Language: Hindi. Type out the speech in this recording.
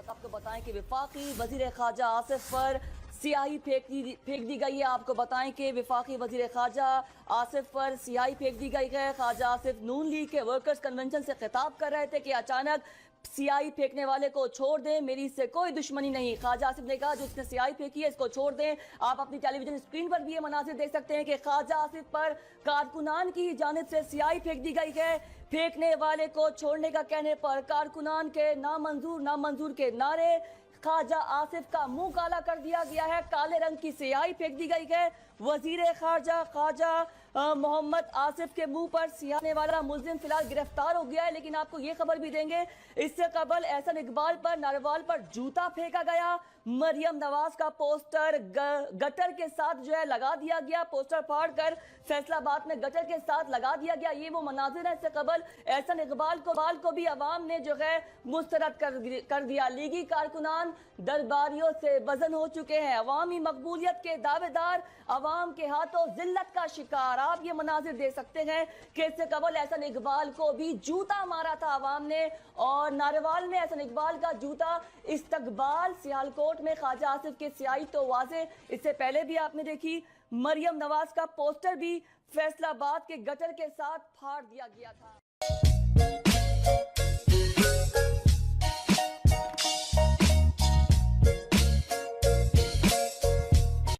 आपको बताएं कि वफाकी वजीर खारजा आसिफ पर सियाही फेंक दी गई है। आपको बताएं कि वफाकी वजीर खारजा आसिफ पर सियाही फेंक दी गई है। खारजा आसिफ नून लीग के वर्कर्स कन्वेंशन से खिताब कर रहे थे कि अचानक सियाही फेंकने वाले को छोड़ दें, मेरी इससे कोई दुश्मनी नहीं। खारजा आसिफ ने कहा जो इसने सियाही फेंकी है इसको छोड़ दें। आप अपनी टेलीविजन स्क्रीन पर भी ये मनाजिर देख सकते हैं कि खारजा आसिफ पर कारकुनान की जानिब से सियाही फेंक दी गई है। फेंकने वाले को छोड़ने का कहने पर कारकुनान के नामंजूर के नारे, खारजा आसिफ का मुंह काला कर दिया गया है। काले रंग की स्याही फेंक दी गई है। वजीर खारजा मोहम्मद आसिफ के मुंह पर स्याही वाला मुल्जिम फिलहाल गिरफ्तार हो गया है। लेकिन आपको ये खबर भी देंगे, इससे कबल एहसन इकबाल पर नारवाल पर जूता फेंका गया। मरियम नवाज का पोस्टर गटर के साथ जो है लगा दिया गया। पोस्टर फाड़कर फैसलाबाद में गटर के साथ लगा दिया गया। ये वो मनाजिर है। इससे कबल एहसन इकबाल को भी अवाम ने जो है मुस्तरद कर दिया। लीगी कारकुनान दरबारियों से वजन हो चुके हैं। अवामी मकबूलियत के दावेदार अवाम के हाथों जिल्लत का शिकार। आप ये मनाजिर दे सकते हैं कि इससे कबल एहसन इकबाल को भी जूता मारा था अवाम ने। और नारवाल में एहसन इकबाल का जूता इस्तकबाल, सियालकोट में खारजा आसिफ की स्याही तो वाजे इससे पहले भी आपने देखी। मरियम नवाज का पोस्टर भी फैसलाबाद के गटर के साथ फाड़ दिया गया था।